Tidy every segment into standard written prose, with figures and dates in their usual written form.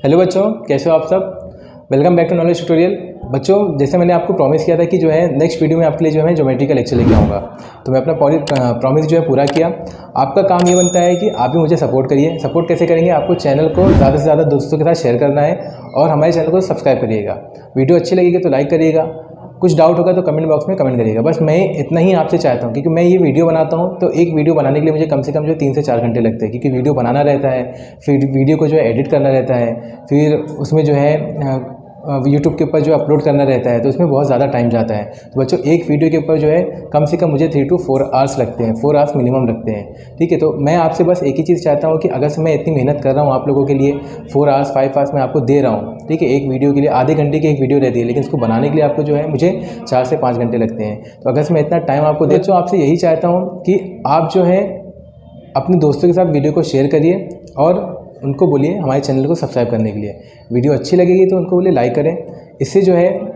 Hello बच्चों, कैसे हो आप सब। Welcome back to knowledge tutorial. बच्चों, जैसे मैंने आपको प्रॉमिस किया था कि जो है नेक्स्ट वीडियो में आपके लिए जो है ज्योमेट्री का लेक्चर लेके आऊँगा, तो मैं अपना प्रॉमिस जो है पूरा किया। आपका काम ये बनता है कि आप भी मुझे सपोर्ट करिए। सपोर्ट कैसे करेंगे? आपको चैनल को ज़्यादा से ज़्यादा दोस्तों के साथ शेयर करना है और हमारे चैनल को सब्सक्राइब करिएगा। वीडियो अच्छी लगेगी तो लाइक करिएगा, कुछ डाउट होगा तो कमेंट बॉक्स में कमेंट करिएगा। बस मैं इतना ही आपसे चाहता हूँ, क्योंकि मैं ये वीडियो बनाता हूँ तो एक वीडियो बनाने के लिए मुझे कम से कम जो 3 से 4 घंटे लगते हैं, क्योंकि वीडियो बनाना रहता है, फिर वीडियो को जो है एडिट करना रहता है, फिर उसमें जो है यूट्यूब के ऊपर जो अपलोड करना रहता है, तो उसमें बहुत ज़्यादा टाइम जाता है। तो बच्चों, एक वीडियो के ऊपर जो है कम से कम मुझे 3 to 4 आवर्स लगते हैं, 4 आवर्स मिनिमम लगते हैं। ठीक है, तो मैं आपसे बस एक ही चीज़ चाहता हूँ कि अगर से मैं इतनी मेहनत कर रहा हूँ आप लोगों के लिए, 4 आवर्स 5 आवर्स मैं आपको दे रहा हूँ, ठीक है, एक वीडियो के लिए आधे घंटे की एक वीडियो रहती है, लेकिन इसको बनाने के लिए आपको जो है मुझे 4 से 5 घंटे लगते हैं। तो अगर से मैं इतना टाइम आपको दे, तो आपसे यही चाहता हूँ कि आप जो है अपने दोस्तों के साथ वीडियो को शेयर करिए और उनको बोलिए हमारे चैनल को सब्सक्राइब करने के लिए। वीडियो अच्छी लगेगी तो उनको बोलिए लाइक करें। इससे जो है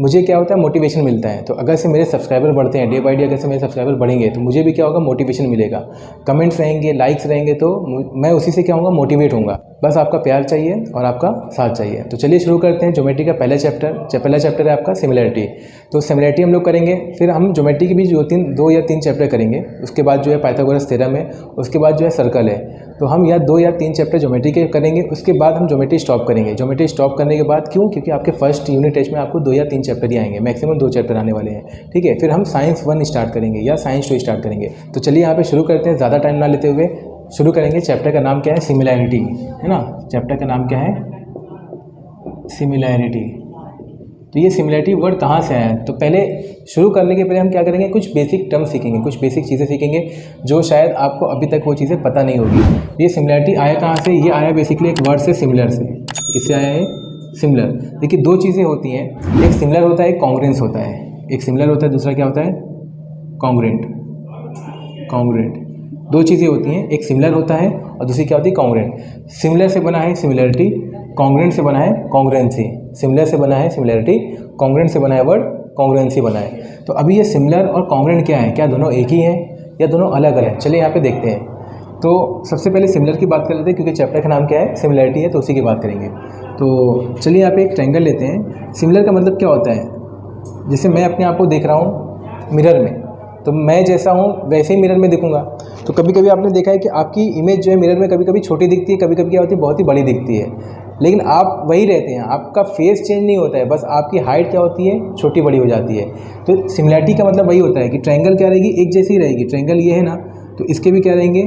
मुझे क्या होता है, मोटिवेशन मिलता है। तो अगर से मेरे सब्सक्राइबर बढ़ते हैं डे बाई डे, अगर से मेरे सब्सक्राइबर बढ़ेंगे तो मुझे भी क्या होगा, मोटिवेशन मिलेगा। कमेंट्स रहेंगे, लाइक्स रहेंगे, तो मैं उसी से क्या होऊंगा, मोटिवेट होऊंगा। बस आपका प्यार चाहिए और आपका साथ चाहिए। तो चलिए शुरू करते हैं ज्योमेट्री का पहला चैप्टर है आपका सिमिलरिटी। तो सिमिलरिटी हम लोग करेंगे, फिर हम ज्योमेट्री की भी 2 या 3 चैप्टर करेंगे। उसके बाद जो है पाइथागोरस थ्योरम है, उसके बाद जो है सर्कल है। तो हम या 2 या 3 चैप्टर ज्योमेट्री के करेंगे, उसके बाद हम ज्योमेट्री स्टॉप करेंगे। ज्योमेट्री स्टॉप करने के बाद क्यों? क्योंकि आपके फर्स्ट यूनिट टेस्ट में आपको 2 या 3 चैप्टर ही आएंगे, मैक्सिमम 2 चैप्टर आने वाले हैं। ठीक है, फिर हम साइंस 1 स्टार्ट करेंगे या साइंस 2 स्टार्ट करेंगे। तो चलिए यहाँ पे शुरू करते हैं, ज़्यादा टाइम ना लेते हुए शुरू करेंगे। चैप्टर का नाम क्या है? सिमिलैरिटी, है ना। चैप्टर का नाम क्या है? सिमिलैरिटी। तो ये सिमिलैरिटी वर्ड कहाँ से आया है? तो पहले शुरू करने के पहले हम क्या करेंगे, कुछ बेसिक टर्म सीखेंगे, कुछ बेसिक चीज़ें सीखेंगे जो शायद आपको अभी तक वो चीज़ें पता नहीं होगी। ये सिमिलैरिटी आया कहाँ से? ये आया बेसिकली एक वर्ड से, सिमिलर से। किससे आया है? सिमिलर। देखिए, 2 चीज़ें होती हैं, एक सिमिलर होता है, एक कॉन्ग्रुएंस होता है। एक सिमिलर होता है, दूसरा क्या होता है? कॉन्ग्रुएंट। 2 चीज़ें होती हैं, एक सिमिलर होता है और दूसरी क्या होती है? कॉन्ग्रुएंट। सिमिलर से बना है सिमिलरिटी, कॉन्ग्रुएंट से बना है कॉन्ग्रुएंसी। सिमिलर से बना है सिमिलरिटी, कॉन्ग्रुएंट से बना है वर्ड कॉन्ग्रुएंसी बना है। तो अभी ये सिमिलर और कॉन्ग्रुएंट क्या है? क्या दोनों एक ही हैं या दोनों अलग अलग? चलिए यहाँ पे देखते हैं। तो सबसे पहले सिमिलर की बात कर लेते हैं, क्योंकि चैप्टर का नाम क्या है? सिमिलरिटी है, तो उसी की बात करेंगे। तो चलिए यहाँ पे एक ट्रायंगल लेते हैं। सिमिलर का मतलब क्या होता है? जैसे मैं अपने आप को देख रहा हूँ मिरर में, तो मैं जैसा हूँ वैसे ही मिरर में दिखूंगा। तो कभी कभी आपने देखा है कि आपकी इमेज जो है मिरर में कभी कभी छोटी दिखती है, कभी कभी क्या होती है, बहुत ही बड़ी दिखती है, लेकिन आप वही रहते हैं, आपका फेस चेंज नहीं होता है, बस आपकी हाइट क्या होती है, छोटी बड़ी हो जाती है। तो सिमिलरिटी का मतलब वही होता है कि ट्रायंगल क्या रहेगी, एक जैसी रहेगी। ट्रायंगल ये है ना, तो इसके भी क्या रहेंगे,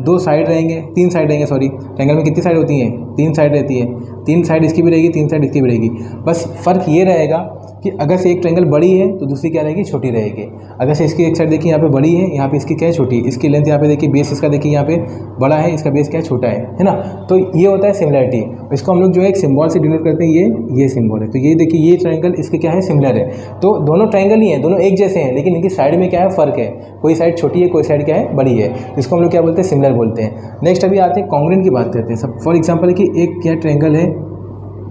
2 साइड रहेंगे, 3 साइड रहेंगे। सॉरी, ट्रायंगल में कितनी साइड होती हैं? 3 साइड रहती है। 3 साइड इसकी भी रहेगी, 3 साइड इसकी भी रहेगी। बस फ़र्क ये रहेगा कि अगर से एक ट्रायंगल बड़ी है तो दूसरी क्या रहेगी, छोटी रहेगी। अगर से इसकी एक साइड देखिए यहाँ पे बड़ी है, यहाँ पे इसकी क्या है, छोटी। इसकी लेंथ यहाँ पे देखिए, बेस इसका देखिए यहाँ पे बड़ा है, इसका बेस क्या है, छोटा है ना। तो ये होता है सिमिलरिटी। इसको हम लोग जो है एक सिंबल से डिनोट करते हैं, ये सिंबल है। तो ये देखिए, ये ट्रायंगल इसके क्या है, सिमिलर है। तो दोनों ट्रायंगल ही हैं, दोनों एक जैसे हैं, लेकिन इनकी साइड में क्या है, फ़र्क है। कोई साइड छोटी है, कोई साइड क्या है, बड़ी है। इसको हम लोग क्या बोलते हैं, सिमिलर बोलते हैं। नेक्स्ट अभी आते हैं कॉन्ग्रुएंट की बात करते हैं। सब फॉर एग्जाम्पल कि एक क्या ट्रायंगल है,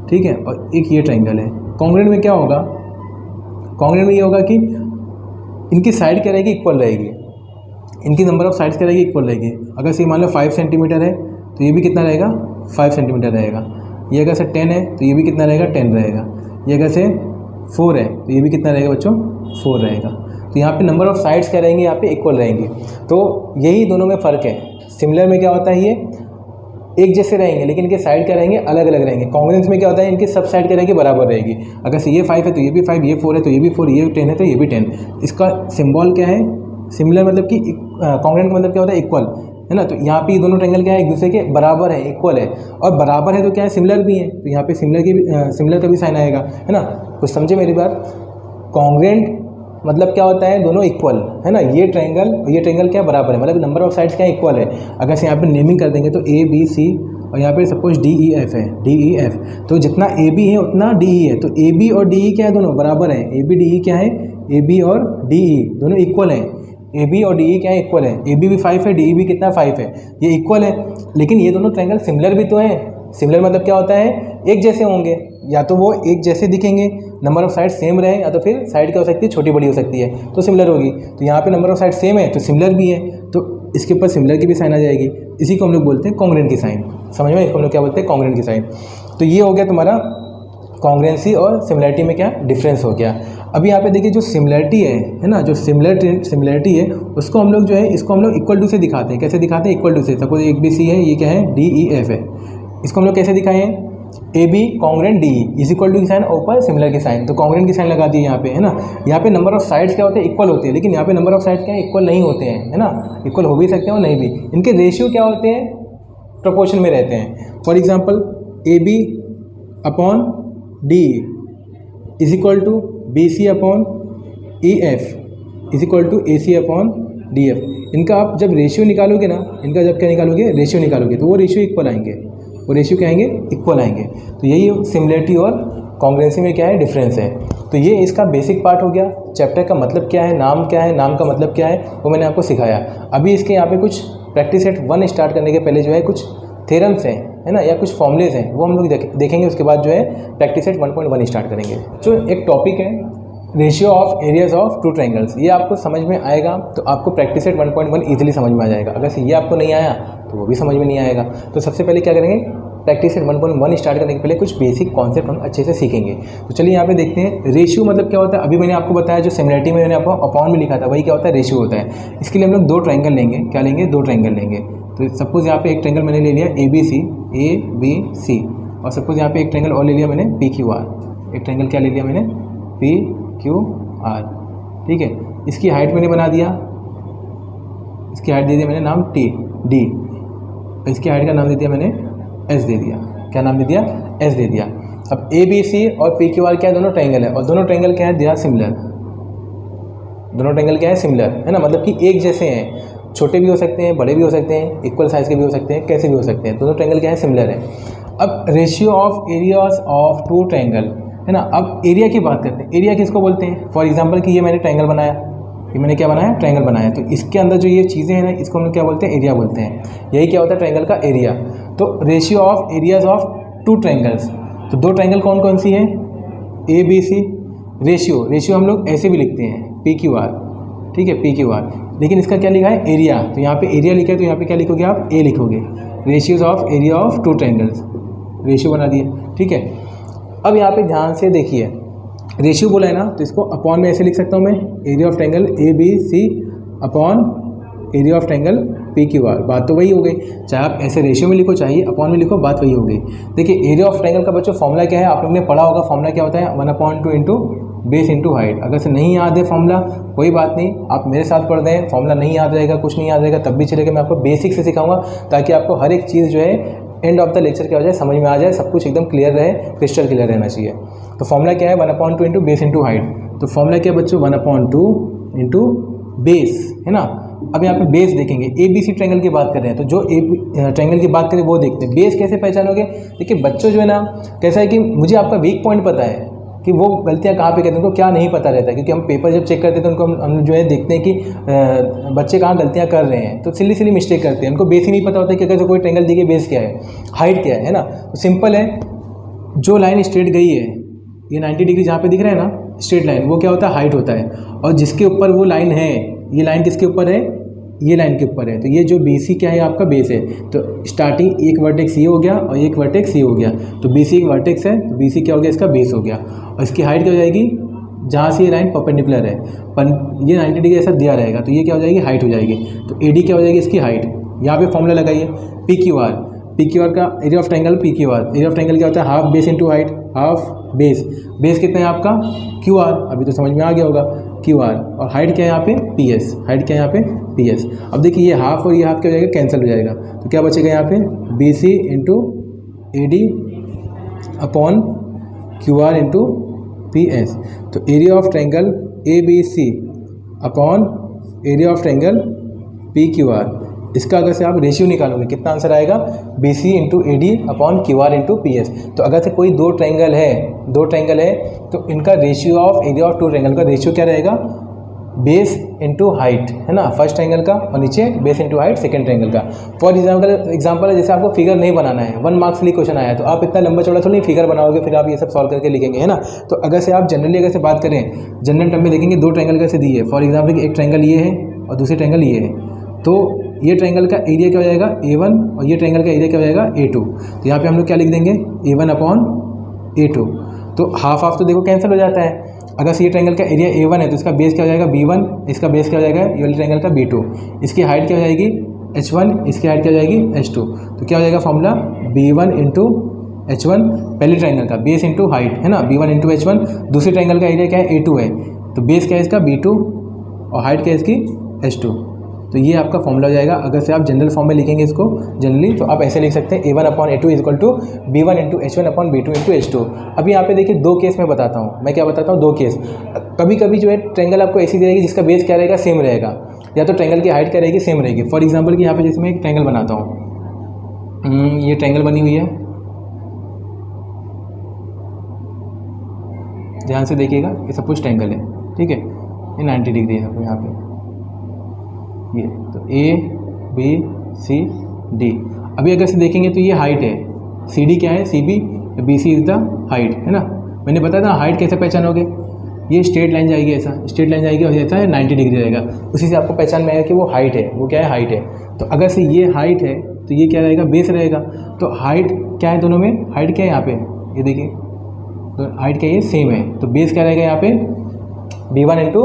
ठीक है, और एक ये ट्रायंगल है। कॉन्ग्रुएंट में क्या होगा? कॉन्ग्रुएंट में ये होगा कि इनकी साइड क्या रहेगी, इक्वल रहेगी। इनकी नंबर ऑफ साइड्स क्या रहेगी, इक्वल रहेगी। अगर से मान लो 5 सेंटीमीटर है तो ये भी कितना रहेगा, 5 सेंटीमीटर रहेगा। ये अगर से 10 है तो ये भी कितना रहेगा, 10 रहेगा। ये अगर से 4 है तो ये भी कितना रहेगा बच्चों, 4 रहेगा। तो यहाँ पे नंबर ऑफ साइड्स क्या रहेंगे, यहाँ पे इक्वल रहेंगी। तो यही दोनों में फ़र्क है। सिमिलर में क्या होता है, ये एक जैसे रहेंगे, लेकिन इनके साइड क्या रहेंगे, अलग अलग रहेंगे। कॉन्ग्रुएंस में क्या होता है, इनकी सब साइड क्या रहेगी, बराबर रहेगी। अगर से ये 5 है तो ये भी 5, ये 4 है तो ये भी 4, ये 10 है तो ये भी 10। इसका सिंबल क्या है, सिमिलर मतलब कि कॉन्ग्रुएंट का मतलब क्या होता है, इक्वल, है ना। तो यहाँ पे ये दोनों ट्रायंगल क्या है, एक दूसरे के बराबर है, इक्वल है। और बराबर है तो क्या है, सिमिलर भी है। तो यहाँ पे सिमिलर का भी साइन आएगा, है ना। कुछ समझे मेरी बात। कॉन्ग्रुएंट मतलब क्या होता है, दोनों इक्वल, है ना। ये ट्रायंगल क्या बराबर है, मतलब नंबर ऑफ साइड्स क्या इक्वल है। अगर से यहाँ पे नेमिंग कर देंगे तो ABC और यहाँ पे सपोज DEF है, DEF, तो जितना AB है उतना DE है। तो AB और DE क्या है, दोनों बराबर है। AB DE क्या है, AB और DE दोनों इक्वल हैं। AB और DE क्या है, इक्वल है। AB भी 5 है, DE भी कितना 5 है, ये इक्वल है। लेकिन ये दोनों ट्रायंगल सिमिलर भी तो हैं। सिमिलर मतलब क्या होता है, एक जैसे होंगे, या तो वो एक जैसे दिखेंगे, नंबर ऑफ साइड सेम रहे, या तो फिर साइड क्या हो सकती है, छोटी बड़ी हो सकती है, तो सिमिलर होगी। तो यहाँ पे नंबर ऑफ साइड सेम है तो सिमिलर भी है, तो इसके ऊपर सिमिलर की भी साइन आ जाएगी। इसी को हम लोग बोलते हैं कॉन्ग्रुएंट की साइन। समझ में, इसको हम लोग क्या बोलते हैं, कॉन्ग्रुएंट की साइन। तो ये हो गया तुम्हारा कॉन्ग्रुएंसी और सिमिलरिटी में क्या डिफरेंस हो गया। अभी यहाँ पे देखिए जो सिमिलरिटी है ना, जो सिमिलरिटी है उसको हम लोग जो है इसको हम लोग इक्वल टू से दिखाते हैं। कैसे दिखाते हैं? इक्वल टू से। सपोज एक बी सी है, ये क्या है DEF है, इसको हम लोग कैसे दिखाए हैं? AB congruent DE is equal to की साइन ऊपर सिमिलर की साइन, तो कॉन्ग्रेंट की साइन लगा दी यहाँ पे, है ना। यहाँ पे नंबर ऑफ साइड्स क्या होते हैं? इक्वल होते हैं, लेकिन यहाँ पे नंबर ऑफ साइड्स क्या है? इक्वल नहीं होते हैं, है ना। इक्वल हो भी सकते हैं और नहीं भी। इनके रेशियो क्या होते हैं? प्रोपोर्शन में रहते हैं। For example AB upon DE is equal to BC upon EF is equal to AC upon DF। इनका आप जब रेशियो निकालोगे ना, इनका जब क्या निकालोगे? रेशियो निकालोगे, तो वो रेशियो इक्वल आएंगे। वो रेशियो क्या आएंगे? इक्वल आएंगे। तो यही सिमिलरिटी और कॉन्ग्रुएंसी में क्या है? डिफरेंस है। तो ये इसका बेसिक पार्ट हो गया। चैप्टर का मतलब क्या है, नाम क्या है, नाम का मतलब क्या है, वो मैंने आपको सिखाया। अभी इसके यहाँ पे कुछ प्रैक्टिस सेट 1 स्टार्ट करने के पहले जो है कुछ थ्योरम्स हैं, है ना, या कुछ फॉर्मूलेज हैं, वो हम लोग देखेंगे। उसके बाद जो है प्रैक्टिस सेट 1.1 स्टार्ट करेंगे। जो एक टॉपिक है ratio of areas of two triangles, ये आपको समझ में आएगा तो आपको प्रैक्टिस सेट 1.1 ईजिली समझ में आ जाएगा। अगर से ये आपको नहीं आया तो वो भी समझ में नहीं आएगा। तो सबसे पहले क्या करेंगे? प्रैक्टिस सेट 1.1 स्टार्ट करने के पहले कुछ बेसिक कॉन्सेप्ट हम अच्छे से सीखेंगे। तो चलिए यहाँ पे देखते हैं रेशियो मतलब क्या होता है। अभी मैंने आपको बताया, जो सिमिलरिटी में मैंने आपको अपॉन में लिखा था, वही क्या होता है? रेशियो होता है। इसके लिए हम लोग 2 ट्रायंगल लेंगे। क्या लेंगे? 2 ट्रायंगल लेंगे। तो सपोज यहाँ पे एक ट्रायंगल मैंने ले लिया ABC, और सपोज यहाँ पे एक ट्रायंगल और ले लिया मैंने PQR। एक ट्रायंगल क्या ले लिया मैंने? PQR, ठीक है। इसकी हाइट मैंने बना दिया, इसकी हाइट दे दिया मैंने नाम D, इसकी हाइट का नाम दे दिया मैंने S दे दिया। क्या नाम दे दिया? S दे दिया। अब ABC और PQR क्या है? दोनों ट्रायंगल है, और दोनों ट्रायंगल क्या है? They are similar. दोनों ट्रायंगल क्या है? सिमिलर, है ना, मतलब कि एक जैसे हैं। छोटे भी हो सकते हैं, बड़े भी हो सकते हैं, इक्वल साइज़ के भी हो सकते हैं, कैसे भी हो सकते हैं। दोनों ट्रायंगल क्या है? सिमिलर है। अब ratio of areas of 2 triangle, है ना। अब एरिया की बात करते हैं। एरिया किसको बोलते हैं? फॉर एग्जांपल कि ये मैंने ट्रायंगल बनाया, ये मैंने क्या बनाया? ट्रायंगल बनाया। तो इसके अंदर जो ये चीज़ें हैं ना, इसको हम लोग क्या बोलते हैं? एरिया बोलते हैं। यही क्या होता है? ट्रायंगल का एरिया। तो ratio of areas of 2 triangles, तो 2 ट्रायंगल कौन कौन सी है? ABC। रेशियो हम लोग ऐसे भी लिखते हैं PQR, ठीक है, PQR। लेकिन इसका क्या लिखा है? एरिया। तो यहाँ पे एरिया लिखा है, तो यहाँ पे क्या लिखोगे आप? A लिखोगे। Ratios of area of 2 triangles, ratio बना दिए, ठीक है। अब यहाँ पे ध्यान से देखिए, रेशियो बोला है ना, तो इसको अपॉन में ऐसे लिख सकता हूँ मैं, area of triangle ABC upon area of triangle PQR। बात तो वही हो गई, चाहे आप ऐसे रेशियो में लिखो चाहे अपॉन में लिखो, बात वही हो गई। देखिए एरिया ऑफ ट्रायंगल का बच्चों फॉर्मूला क्या है? आप लोग ने पढ़ा होगा। फॉर्मूला क्या होता है? 1/2 इंटू बेस इंटू हाइट। अगर से नहीं याद है फॉर्मूला, कोई बात नहीं, आप मेरे साथ पढ़ दें। फॉर्मूला नहीं याद रहेगा, कुछ नहीं याद रहेगा, तब भी चलेगा। मैं आपको बेसिक से सिखाऊंगा ताकि आपको हर एक चीज़ जो है एंड ऑफ द लेक्चर क्या हो जाए? समझ में आ जाए, सब कुछ एकदम क्लियर रहे, क्रिस्टल क्लियर रहना चाहिए। तो फॉर्मूला क्या है? 1/2 इंटू बेस इंटू हाइट। तो फॉर्मूला क्या है बच्चों? 1/2 इंटू बेस, है ना। अब यहाँ पे बेस देखेंगे। ABC ट्रायंगल की बात कर रहे हैं, तो जो ट्रायंगल की बात करें वो देखते हैं। बेस कैसे पहचानोगे? देखिए बच्चों जो है ना, कैसा है कि मुझे आपका वीक पॉइंट पता है कि वो गलतियाँ कहाँ पे करते हैं, उनको क्या नहीं पता रहता है। क्योंकि हम पेपर जब चेक करते हैं तो उनको हम जो है देखते हैं कि बच्चे कहाँ गलतियाँ कर रहे हैं, तो सिली मिस्टेक करते हैं। उनको बेस ही नहीं पता होता कि अगर कोई ट्रायंगल देखिए बेस क्या है, हाइट क्या है ना। तो सिंपल है, जो लाइन स्ट्रेट गई है, ये 90 डिग्री जहाँ पे दिख रहा है ना स्ट्रेट लाइन, वो क्या होता है? हाइट होता है। और जिसके ऊपर वो लाइन है, ये लाइन किसके ऊपर है? ये लाइन के ऊपर है। तो ये जो BC क्या है? आपका बेस है। तो स्टार्टिंग एक वर्टेक्स ये हो गया और एक वर्टेक्स ये हो गया, तो BC एक वर्टेक्स है, तो BC क्या हो गया? इसका बेस हो गया। और इसकी हाइट क्या हो जाएगी? जहाँ से ये लाइन परपेंडिकुलर है, पर ये 90 डिग्री ऐसा दिया रहेगा, तो ये क्या हो जाएगी? हाइट हो जाएगी। तो AD क्या हो जाएगी? इसकी हाइट। यहाँ पे फॉर्मूला लगाइए, PQR का area of triangle PQR। Area of triangle क्या होता है? Half base into height, half base. Base कितना है आपका? QR। अभी तो समझ में आ गया होगा, QR। और हाइट क्या है यहाँ पे? PS। हाइट क्या है यहाँ पे? PS। अब देखिए ये हाफ और ये हाफ क्या हो जाएगा? कैंसिल हो जाएगा। तो क्या बचेगा यहाँ पे? BC into AD upon QR into PS। तो area of triangle ABC upon area of triangle PQR, इसका अगर से आप रेशियो निकालोगे कितना आंसर आएगा? BC into AD upon QR into PS। तो अगर से कोई 2 ट्रायंगल है तो इनका ratio of area of 2 triangle का रेशियो क्या रहेगा? बेस इंटू हाइट, है ना, फर्स्ट ट्रायंगल का, और नीचे base into height second triangle का। फॉर एग्जांपल है, जैसे आपको फिगर नहीं बनाना है, 1 मार्क्स के लिए क्वेश्चन आया है, तो आप इतना लंबा चौड़ा तो नहीं फिगर बनाओगे, फिर आप ये सब सॉल्व करके लिखेंगे, है ना। तो अगर से आप जनरली अगर से बात करें, जनरल टर्म में देखेंगे 2 ट्रायंगल कैसे दिए। फॉर एग्जाम्पल एक ट्रायंगल ये है और दूसरी ट्रायंगल ये है, तो ये ट्रायंगल का एरिया क्या हो जाएगा A1 और ये ट्रायंगल का एरिया क्या हो जाएगा A2। तो यहाँ पे हम लोग क्या लिख देंगे A1 अपॉन A2। तो हाफ हाफ तो देखो कैंसिल हो जाता है। अगर से ये ट्रायंगल का एरिया A1 है तो इसका बेस क्या हो जाएगा B1, इसका बेस क्या हो जाएगा ये वाले ट्रायंगल का B2, इसकी हाइट क्या हो जाएगी H1, इसकी हाइट क्या हो जाएगी H2। तो क्या हो जाएगा फॉर्मूला B1 इंटू H1 पहले ट्रायंगल का बेस इंटू हाइट है ना, B1 इंटू H1। दूसरे ट्रायंगल का एरिया क्या है A2 है, तो बेस क्या है इसका B2 और हाइट क्या है इसकी H2। तो ये आपका फॉर्मूला हो जाएगा। अगर से आप जनरल फॉर्म में लिखेंगे इसको जनरली तो आप ऐसे लिख सकते हैं A1 upon A2 equal to B1 into H1 upon B2 into H2। अभी यहाँ पे देखिए दो केस मैं बताता हूँ, मैं क्या बताता हूँ, दो केस। कभी कभी जो है ट्रायंगल आपको ऐसी रहेगी जिसका बेस क्या रहेगा सेम रहेगा, या तो ट्रायंगल की हाइट क्या रहेगी सेम रहेगी। फॉर एग्जाम्पल कि यहाँ पे जैसे मैं एक ट्रायंगल बनाता हूँ, ये ट्रायंगल बनी हुई है, ध्यान से देखिएगा, ये सब कुछ ट्रायंगल है, ठीक है, ये 90 डिग्री है यहाँ पे ये। तो A B C D। अभी अगर से देखेंगे तो ये हाइट है, CD क्या है CB, BC is the height है ना। मैंने बताया था हाइट कैसे पहचानोगे, ये स्ट्रेट लाइन जाएगी, ऐसा स्ट्रेट लाइन जाएगी और ऐसा है 90 डिग्री रहेगा, उसी से आपको पहचान में आएगा कि वो हाइट है, वो क्या है हाइट है। तो अगर से ये हाइट है तो ये क्या रहेगा बेस रहेगा। तो हाइट क्या है दोनों में, हाइट क्या है यहाँ पे ये देखिए, तो हाइट क्या है ये सेम है, तो बेस क्या रहेगा यहाँ पे B1 इंटू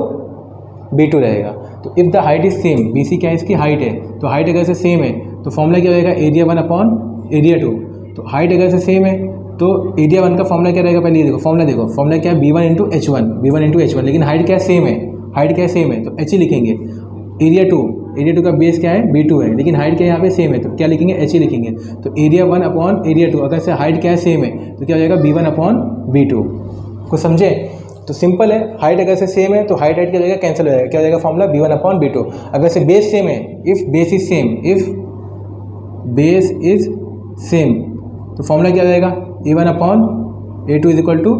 B2 रहेगा। तो if the height is same, BC क्या है इसकी हाइट है, तो हाइट अगर से सेम है तो फॉर्मूला क्या रहेगा एरिया 1 अपॉन एरिया 2। तो हाइट अगर से सेम है तो एरिया 1 का फॉर्मूला क्या रहेगा, पहले ये देखो फॉर्मूला देखो, फॉर्मूला क्या है B1 into H1, B1 into H1, लेकिन हाइट क्या है सेम है, हाइट क्या है सेम है तो H ही लिखेंगे। एरिया 2 का बेस क्या है B2 है, लेकिन हाइट क्या है यहाँ पे सेम है तो क्या लिखेंगे H ही लिखेंगे। तो एरिया 1 अपॉन एरिया 2, अगर से हाइट क्या है सेम है तो क्या हो जाएगा B1 अपॉन B2। कुछ समझे? तो सिंपल है, हाइट अगर से सेम है तो हाइट क्या हो जाएगा कैंसिल हो जाएगा, क्या हो जाएगा फॉर्मूला B1 अपॉन B2। अगर से बेस सेम है, if base is same, if base is same तो फॉर्मूला क्या हो जाएगा A1 upon A2 is equal to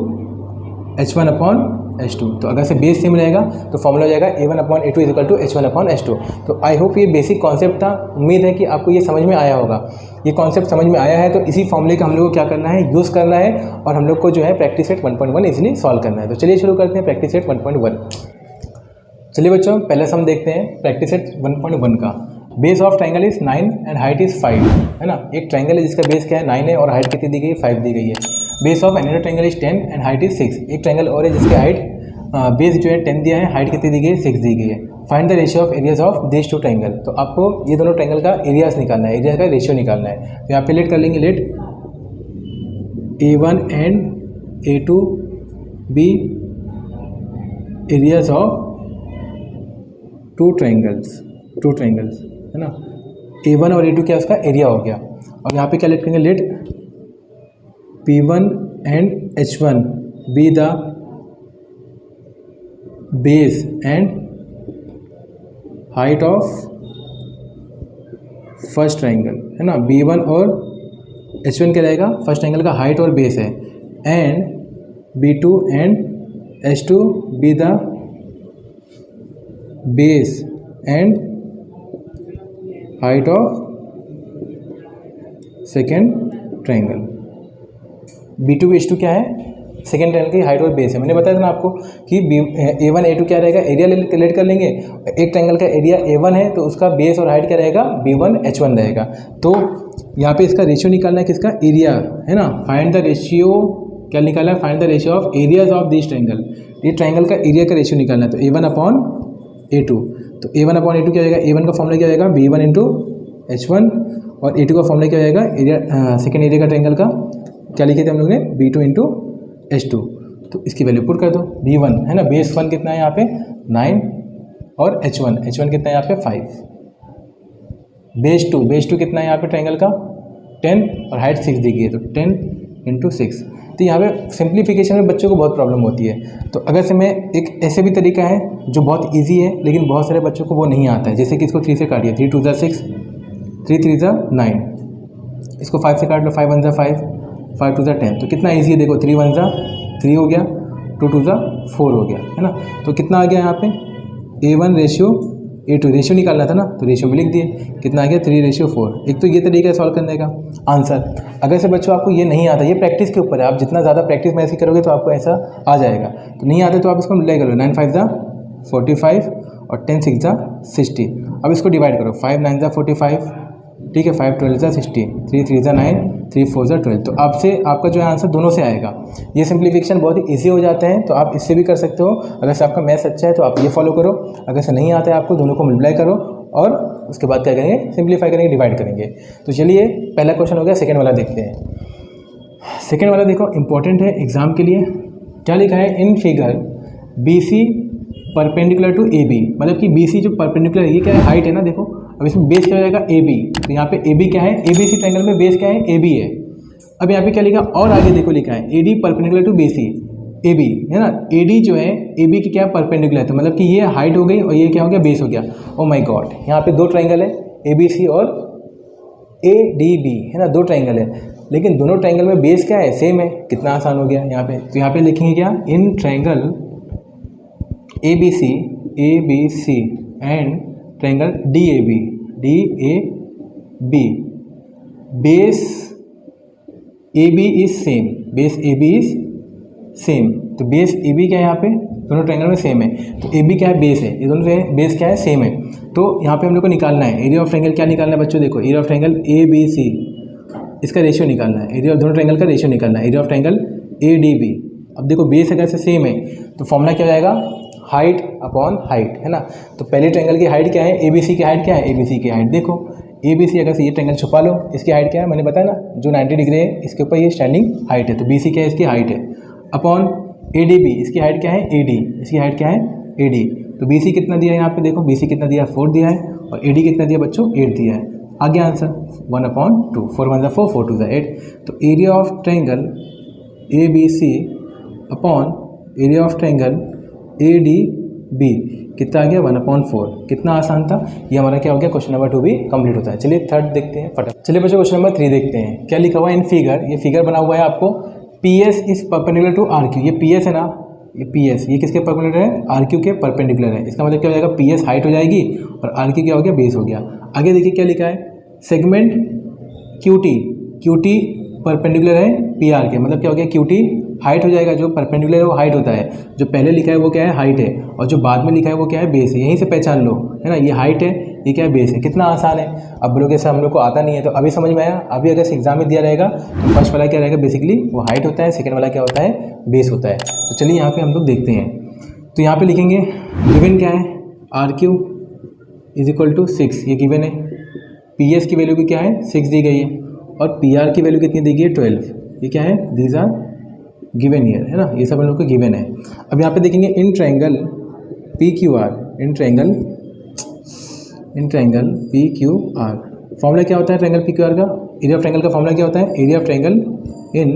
H1 upon H2। तो अगर से बेस सेम रहेगा तो फॉर्मूला हो जाएगा A1 upon A2 is equal to H1 upon H2। तो आई होप ये बेसिक कॉन्सेप्ट था, उम्मीद है कि आपको ये समझ में आया होगा। ये कॉन्सेप्ट समझ में आया है तो इसी फॉर्मूले का हम लोग को क्या करना है, यूज़ करना है, और हम लोग को जो है प्रैक्टिस सेट 1.1 इजीली सॉल्व करना है। तो चलिए शुरू करते हैं प्रैक्टिस सेट 1.1। चलिए बच्चों पहले हम देखते हैं प्रैक्टिस सेट 1.1 का। Base of triangle is 9 and height is 5 है ना। एक ट्राइंगल है जिसका बेस क्या है 9 है और हाइट कितनी दी गई है 5 दी गई है। Base of another triangle is 10 and height is 6। एक ट्राइंगल और है जिसकी हाइट बेस जो है 10 दिया है, हाइट कितनी दी गई है 6 दी गई है। Find the ratio of areas of this two triangle. तो आपको ये दोनों ट्राइंगल का एरियाज निकालना है, एरिया का रेशियो निकालना है। तो यहाँ पे लेट कर लेंगे, let A1 and A2 be areas of two triangles है ना। A1 और A2 क्या उसका एरिया हो गया। और यहाँ पे क्या लेट करेंगे, let P1 and H1 be the base and height of first triangle है ना। B1 और H1 क्या रहेगा, फर्स्ट ट्राइंगल का हाइट और बेस है। And B2 and H2 be the base and height of second triangle. B2 H2 क्या है, सेकेंड ट्राइंगल की हाइट और बेस है। मैंने बताया था ना आपको कि A1 A2 क्या रहेगा, एरिया लेट कर लेंगे। एक ट्राइंगल का एरिया A1 है तो उसका बेस और हाइट क्या रहेगा B1 H1 रहेगा। तो यहाँ पे इसका रेशियो निकालना है, किसका, एरिया है ना। फाइंड द रेशियो, क्या निकालना है, find the ratio of areas of this triangle. ये ट्राइंगल का एरिया का रेशियो निकालना है। तो A1 अपॉन A2, तो A1 अपॉन A2 क्या जाएगा, A1 का फॉर्मूला क्या जाएगा B1 इंटू H1 और A2 का फॉर्मूला क्या जाएगा एरिया सेकेंड एरिया का ट्राइंगल का क्या लिखे थे हम लोग ने B2 इंटू H2। तो इसकी वैल्यू पुट कर दो। B1 है ना, बेस 1 कितना है यहाँ पे 9 और H1 कितना है यहाँ पे 5। बेस 2 कितना है यहाँ पे ट्राइंगल का 10 और हाइट 6 दी गई है, तो 10 इंटू 6। तो यहाँ पे सिंप्लीफिकेशन में बच्चों को बहुत प्रॉब्लम होती है। तो अगर से मैं एक ऐसे भी तरीका है जो बहुत इजी है लेकिन बहुत सारे बच्चों को वो नहीं आता है। जैसे कि इसको 3 से काटिए, 3 2 6, 3 3 9, इसको 5 से काट लो, 5 1 5, 5 2 10। तो कितना ईजी है देखो, 3 1 3 हो गया, 2 2 4 हो गया है ना। तो कितना आ गया यहाँ पे A1 रेशियो A2 रेशियो निकालना था ना, तो रेशियो भी लिख दिए, कितना आ गया 3:4। एक तो ये तरीका है सॉल्व करने का आंसर। अगर से बच्चों आपको ये नहीं आता, ये प्रैक्टिस के ऊपर है, आप जितना ज़्यादा प्रैक्टिस में ऐसे करोगे तो आपको ऐसा आ जाएगा। तो नहीं आता तो आप इसको ले करो, 9 5 45 और 10 6 60। अब इसको डिवाइड करो, 5 9 ज़ा 45, ठीक है, 5 12 ज़ा 60, 3 3 ज़ा 9, 3 4 ज़ा 12। तो आपसे आपका जो है आंसर दोनों से आएगा। ये सिंप्लीफिकेशन बहुत ही ईजी हो जाते हैं, तो आप इससे भी कर सकते हो। अगर से आपका मैथ्स अच्छा है तो आप ये फॉलो करो, अगर से नहीं आता है आपको, दोनों को मल्टीप्लाई करो और उसके बाद क्या करेंगे, सिंप्लीफाई करेंगे, डिवाइड करेंगे। तो चलिए पहला क्वेश्चन हो गया, सेकेंड वाला देखते हैं। सेकेंड वाला देखो इंपॉर्टेंट है एग्जाम के लिए। क्या लिखा है, in figure BC perpendicular to AB, मतलब कि BC जो परपेंडिकुलर है, ये क्या है, हाइट है ना, देखो अब इसमें बेस क्या हो जाएगा AB, तो यहाँ पे AB क्या है, ABC ट्रायंगल में बेस क्या है, AB है। अब यहाँ पे क्या लिखा, और आगे देखो लिखा है AD perpendicular to BC, AB है ना, AD जो है AB की क्या है, परपेंडिकुलर है, तो मतलब कि ये हाइट हो गई और ये क्या हो गया, बेस हो गया। ओ माय गॉड, यहाँ पे दो ट्रायंगल है ABC और ADB है ना, दो ट्रायंगल है, लेकिन दोनों ट्रायंगल में बेस क्या है, सेम है। कितना आसान हो गया यहाँ पे। तो यहाँ पे लिखेंगे क्या, इन triangle ABC and triangle DAB base AB is same, base AB is same. तो बेस AB क्या है, यहाँ पे दोनों ट्रायंगल में सेम है, तो AB क्या है, बेस है, ये दोनों बेस क्या है, सेम है। तो यहाँ पे हम लोग को निकालना है एरिया ऑफ ट्रायंगल। क्या निकालना है बच्चों, देखो एरिया ऑफ ट्रायंगल ABC, इसका रेशियो निकालना है, एरिया ऑफ दोनों ट्रायंगल का रेशियो निकालना है, एरिया ऑफ ट्रायंगल ADB। अब देखो बेस अगर से सेम है तो फॉर्मूला क्या हो जाएगा, हाइट अपॉन हाइट, है ना। तो पहले ट्रायंगल की हाइट क्या है, ABC की हाइट क्या है, ABC की हाइट देखो, ABC अगर से ये ट्रायंगल छुपा लो, इसकी हाइट क्या है, मैंने बताया ना, जो 90 डिग्री है इसके ऊपर ये स्टैंडिंग हाइट है, तो BC क्या है, इसकी हाइट है, अपॉन ADB, इसकी हाइट क्या है, AD, इसकी हाइट क्या है, AD। तो BC कितना दिया है यहाँ पे, देखो BC कितना दिया है, 4 दिया है, और AD कितना दिया बच्चों, 8 दिया है। आ गया आंसर 1/2, 4 1 4, 4 2 8। तो area of triangle ABC upon area of triangle ADB कितना आ गया, 1/4। कितना आसान था ये हमारा, क्या हो गया, क्वेश्चन नंबर 2 भी कंप्लीट होता है। चलिए थर्ड देखते हैं फटाफट। चलिए बच्चों क्वेश्चन नंबर 3 देखते हैं। क्या लिखा हुआ है, इन फिगर, ये फिगर बना हुआ है आपको, PS is perpendicular to RQ। ये PS है ना, ये PS, ये किसके परपेंडिकुलर है, RQ के परपेंडिकुलर है। इसका मतलब क्या हो जाएगा, PS हाइट हो जाएगी और RQ क्या हो गया, बेस हो गया। आगे देखिए क्या लिखा है, सेगमेंट QT परपेंडिकुलर है PR के, मतलब क्या हो गया, QT हाइट हो जाएगा, जो परपेंडिकुलर है वो हाइट होता है, जो पहले लिखा है वो क्या है, हाइट है, और जो बाद में लिखा है वो क्या है, बेस है। यहीं से पहचान लो, है ना, ये हाइट है, ये क्या है, बेस है। कितना आसान है। अब बोलोगे सर हम लोग को आता नहीं है, तो अभी समझ में आया। अभी अगर एग्जाम में दिया रहेगा तो फर्स्ट वाला क्या रहेगा, बेसिकली वो हाइट होता है, सेकेंड वाला क्या होता है, बेस होता है। तो चलिए यहाँ पे हम लोग देखते हैं। तो यहाँ पे लिखेंगे गिवन क्या है, RQ इज इक्वल टू 6, ये गिवन है। PS की वैल्यू भी क्या है, 6 दी गई है, और PR की वैल्यू कितनी दी गई है, 12। ये क्या है, दीज आर गिवन ईयर, है ना, ये सब हम लोग को गिवन है। अब यहाँ पे देखेंगे in triangle PQR, in triangle PQR, formula क्या होता है ट्रायंगल PQR का, एरिया ऑफ ट्रायंगल का फॉर्मूला क्या होता है, area of triangle in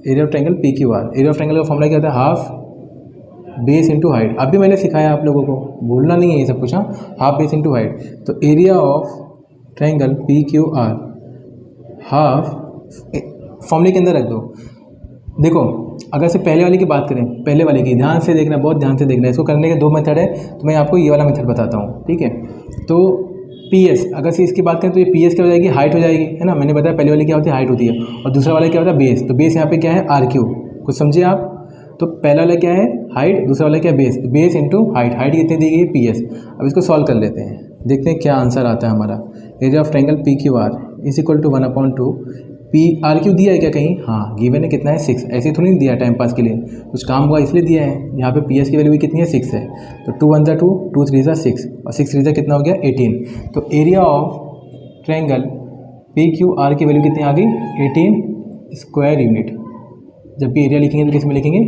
area of triangle PQR, area of triangle का फॉर्मूला क्या होता है, हाफ बेस इंटू हाइट। अभी मैंने सिखाया आप लोगों को, भूलना नहीं है ये सब कुछ, हाँ, हाफ बेस इंटू हाइट। तो area of triangle PQR half, फॉर्मूले के अंदर रख दो। देखो अगर से पहले वाले की बात करें, पहले वाले की ध्यान से देखना, बहुत ध्यान से देखना। इसको करने के 2 मेथड है, तो मैं आपको ये वाला मेथड बताता हूँ, ठीक है। तो PS, अगर से इसकी बात करें तो ये PS क्या हो जाएगी, हाइट हो जाएगी, है ना। मैंने बताया पहले वाली क्या होती है, हाइट होती है, और दूसरा वाला क्या होता है, बेस। तो बेस यहाँ पे क्या है, RQ, कुछ समझिए आप। तो पहला वाला क्या है, हाइट, दूसरा वाला क्या है, base. Base into height, height कितनी दी गई है, PS। अब इसको सॉल्व कर लेते हैं, देखते हैं क्या आंसर आता है हमारा। Area of triangle PQR is equal to 1/2। RQ दिया है क्या कहीं, हाँ गिवन है, कितना है, 6। ऐसे थोड़ी नहीं दिया टाइम पास के लिए, कुछ काम हुआ इसलिए दिया है। यहाँ पे PS की वैल्यू भी कितनी है, 6 है। तो 2 1 2, 2 3 6, और 6 3 कितना हो गया, 18। तो एरिया ऑफ ट्रायंगल PQR की वैल्यू कितनी आ गई, 18 स्क्वायर यूनिट। जब भी एरिया लिखेंगे तो किस में लिखेंगे,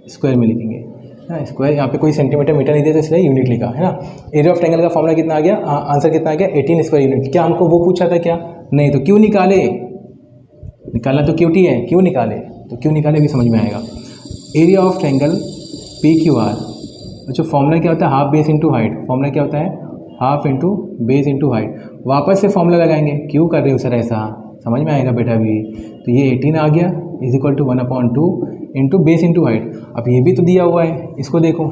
स्क्वायर में लिखेंगे, है स्क्वायर। यहाँ पे कोई सेंटीमीटर मीटर नहीं दिया, तो इसलिए यूनिट लिखा, है ना। एरिया ऑफ ट्रायंगल का फॉर्मूला कितना आ गया, आंसर कितना आ गया, 18 स्क्वायर यूनिट। क्या हमको वो पूछा था क्या, नहीं। तो क्यों निकाले, निकालना तो QT है, क्यों निकाले, तो क्यों निकाले भी समझ में आएगा। एरिया ऑफ ट्रायंगल PQR, अच्छा फॉर्मूला क्या होता है, half base into height. Formula क्या होता है, half into base into height. वापस से फॉर्मूला लगाएंगे, क्यों कर रहे हो सर ऐसा, समझ में आएगा बेटा भी। तो ये 18 आ गया is equal to 1/2 into base into height. अब ये भी तो दिया हुआ है, इसको देखो।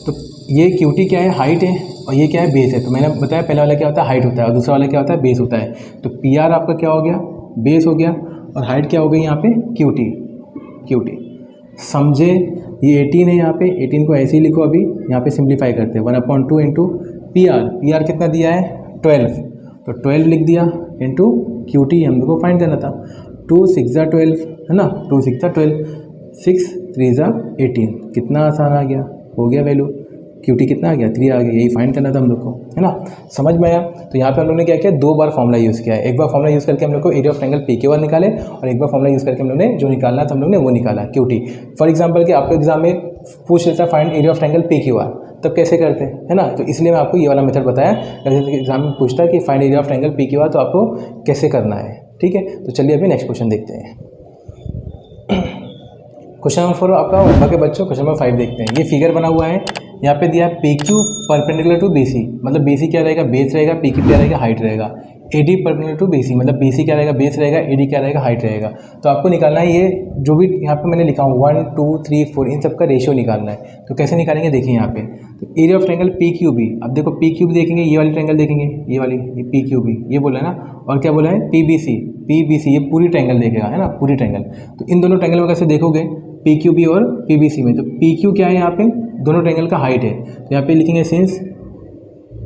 तो ये QT क्या है, हाइट है, और ये क्या है, बेस है। तो मैंने बताया पहला वाला क्या होता है, हाइट होता है, और दूसरा वाला क्या होता है, बेस होता है। तो PR आपका क्या हो गया, बेस हो गया, और हाइट क्या हो गई यहाँ पे, QT। समझे ये 18 है, यहाँ पे 18 को ऐसे ही लिखो, अभी यहाँ पे सिंप्लीफाई करते हैं 1/2 इंटू PR कितना दिया है 12, तो 12 लिख दिया इंटू QT हम लोग को फाइंड करना था। 2 6 12 है ना, 2 6 12, 6 3 18, कितना आसान आ गया, हो गया वैल्यू। QT कितना आ गया 3 आ गया, यही फाइंड करना था हम लोग को, है ना। समझ में आया। तो यहाँ पे हम लोग ने क्या किया, 2 बार फॉर्मूला यूज़ किया है। एक बार फॉर्मूला यूज़ करके हम लोग को एरिया ऑफ ट्रायंगल PQR निकाले, और एक बार फॉर्मूला यूज़ करके हम लोग ने जो निकालना था हम लोग ने वो निकाला QT। फॉर एग्जाम्पल कि आपको एग्जाम में पूछ लेता find area of triangle PQR, तब कैसे करते हैं, है ना। तो इसलिए मैं आपको ये वाला मेथड बताया। अगर एग्जाम में पूछता है कि find area of triangle PQR, तो आपको कैसे करना है, ठीक है। तो चलिए अभी नेक्स्ट क्वेश्चन देखते हैं। क्वेश्चन नंबर 4 आपका होगा के बच्चों, क्वेश्चन नंबर 5 देखते हैं। ये फिगर बना हुआ है, यहाँ पे दिया है PQ परपेंडिकुलर टू BC, मतलब BC क्या रहेगा, बेस रहेगा, PQ क्या रहेगा, हाइट रहेगा। AD परपेंडिकुलर टू BC, मतलब BC क्या रहेगा, बेस रहेगा, AD क्या रहेगा, हाइट रहेगा। तो आपको निकालना है ये जो भी यहाँ पे मैंने लिखा हूँ 1 2 3 4, इन सब का रेशियो निकालना है। तो कैसे निकालेंगे देखिए यहाँ पे, तो एरिया ऑफ ट्रायंगल PQB, अब देखो PQB देखेंगे, ये वाली ट्रायंगल देखेंगे, ये वाली, ये PQB ये बोला है ना, और क्या बोला है PBC, ये पूरी ट्रायंगल देखेगा, है ना, पूरी ट्रायंगल। तो इन दोनों ट्रायंगल को कैसे देखोगे, PQB और PBC में, तो PQ क्या है यहाँ पे, दोनों ट्रायंगल का हाइट है। तो यहाँ पे लिखेंगे सिंस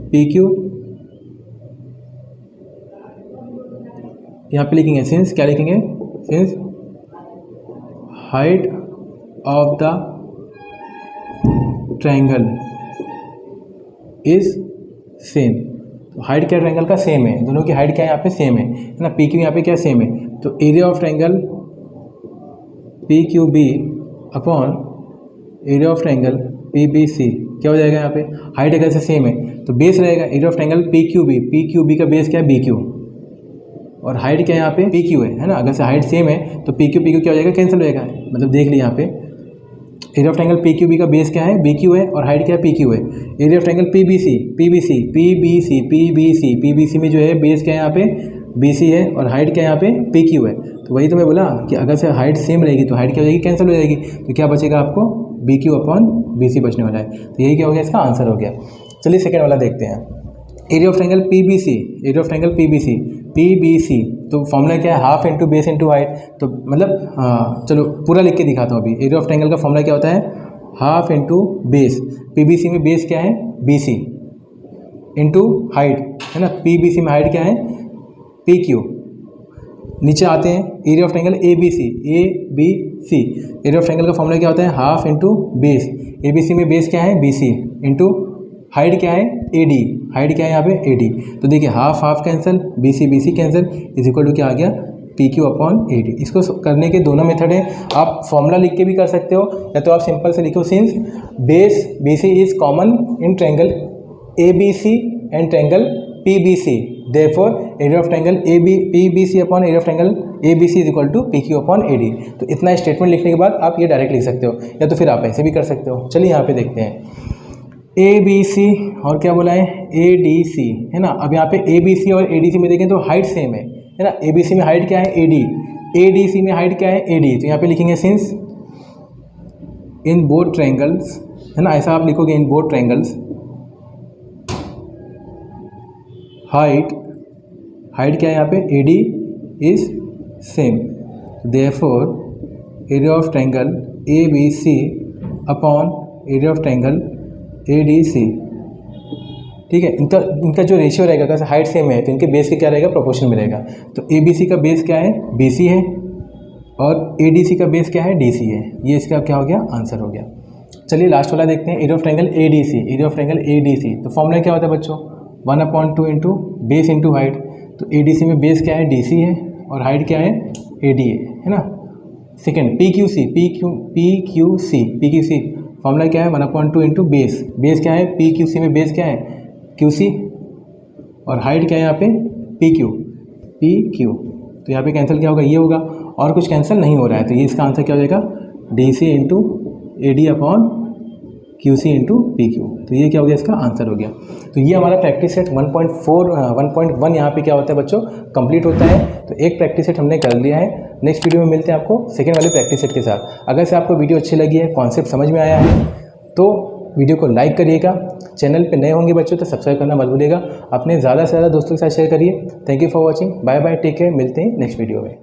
PQ, यहाँ पे लिखेंगे सिंस, क्या लिखेंगे, since height of the triangle is same. तो हाइट क्या ट्रायंगल का सेम है, दोनों की हाइट क्या है यहाँ पे सेम है ना। PQ यहाँ पे क्या सेम है, तो area of triangle PQB upon area of triangle PBC क्या हो जाएगा, यहाँ पे हाइट अगर से सेम है तो बेस रहेगा एरिया ऑफ ट्रायंगल PQB का बेस क्या है BQ, और हाइट क्या है यहाँ पे PQ है ना। अगर से हाइट सेम है तो PQ क्या हो जाएगा, कैंसिल हो जाएगा। मतलब देख लीजिए यहाँ पे एरिया ऑफ ट्रायंगल PQB का बेस क्या है BQ है, और हाइट क्या है PQ है। एरिया ऑफ ट्रायंगल PBC में जो है बेस क्या है यहाँ पे BC है, और हाइट क्या है यहाँ पे PQ है। तो वही तो मैं बोला कि अगर से हाइट सेम रहेगी तो हाइट क्या हो जाएगी, कैंसिल हो जाएगी। तो क्या बचेगा आपको, BQ अपॉन BC बचने वाला है। तो यही क्या हो गया, इसका आंसर हो गया। चलिए सेकेंड वाला देखते हैं। एरिया ऑफ ट्रायंगल PBC, तो फॉर्मूला क्या है, half into base into height. तो मतलब चलो पूरा लिख के दिखाता हूँ अभी। एरिया ऑफ ट्रायंगल का फॉर्मूला क्या होता है, हाफ इंटू बेस, PBC में बेस क्या है BC इंटू हाइट, है ना। PBC में हाइट क्या है PQ। नीचे आते हैं, area of triangle ABC, area of triangle का फॉर्मूला क्या होता है, हाफ इंटू बेस, ABC में बेस क्या है BC इंटू हाइट क्या है AD, हाइट क्या है यहाँ पे AD। तो देखिए half half cancel, BC cancel, is equal to क्या आ गया, PQ अपॉन AD। इसको करने के दोनों मेथड है, आप फॉर्मूला लिख के भी कर सकते हो, या तो आप सिंपल से लिखो since base BC is common in triangle ABC and triangle PBC, therefore area of triangle PBC upon area of triangle ABC is equal to PQ upon AD। तो इतना स्टेटमेंट लिखने के बाद आप ये डायरेक्ट लिख सकते हो, या तो फिर आप ऐसे भी कर सकते हो। चलिए यहाँ पे देखते हैं ABC और क्या बोला है ADC, है ना। अब यहाँ पे ABC और ADC में देखें तो हाइट सेम है ना। ABC में हाइट क्या है AD, ADC में हाइट क्या है AD। तो यहाँ पे लिखेंगे सिंस इन बोथ ट्रायंगल्स, है ना, ऐसा आप लिखोगे इन बोथ ट्रायंगल्स हाइट क्या है यहाँ पे AD is same, therefore area of triangle ABC upon area of triangle ADC, ठीक है। इनका जो रेशियो रहेगा, अगर हाइट सेम है तो इनके बेस के क्या रहेगा, प्रोपोर्शन में रहेगा। तो ABC का बेस क्या है BC है, और ADC का बेस क्या है DC है। ये इसका क्या हो गया, आंसर हो गया। चलिए लास्ट वाला देखते हैं, एरिया ऑफ ट्रायंगल ADC। तो फॉर्मूला क्या होता है बच्चों, 1/2 इंटू बेस इंटू हाइट। तो ADC में बेस क्या है DC है, और हाइट क्या है AD है ना। सेकेंड PQC फॉर्मूला क्या है, 1/2 इंटू बेस क्या है PQC में बेस क्या है QC, और हाइट क्या है यहाँ पे PQ। तो यहाँ पे कैंसिल क्या होगा, ये होगा, और कुछ कैंसिल नहीं हो रहा है। तो ये इसका आंसर क्या हो जाएगा, DC into AD upon QC into PQ। तो ये क्या हो गया, इसका आंसर हो गया। तो ये हमारा प्रैक्टिस सेट 1.1 यहाँ पे क्या होता है बच्चों, कंप्लीट होता है। तो एक प्रैक्टिस सेट हमने कर लिया है। नेक्स्ट वीडियो में मिलते हैं आपको सेकेंड वाली प्रैक्टिस सेट के साथ। अगर से आपको वीडियो अच्छी लगी है, कॉन्सेप्ट समझ में आया है, तो वीडियो को लाइक करिएगा। चैनल पे नए होंगे बच्चों तो सब्सक्राइब करना मत भूलिएगा। अपने ज़्यादा से ज़्यादा दोस्तों के साथ शेयर करिए। Thank you for watching, bye bye, take care, मिलते हैं नेक्स्ट वीडियो में।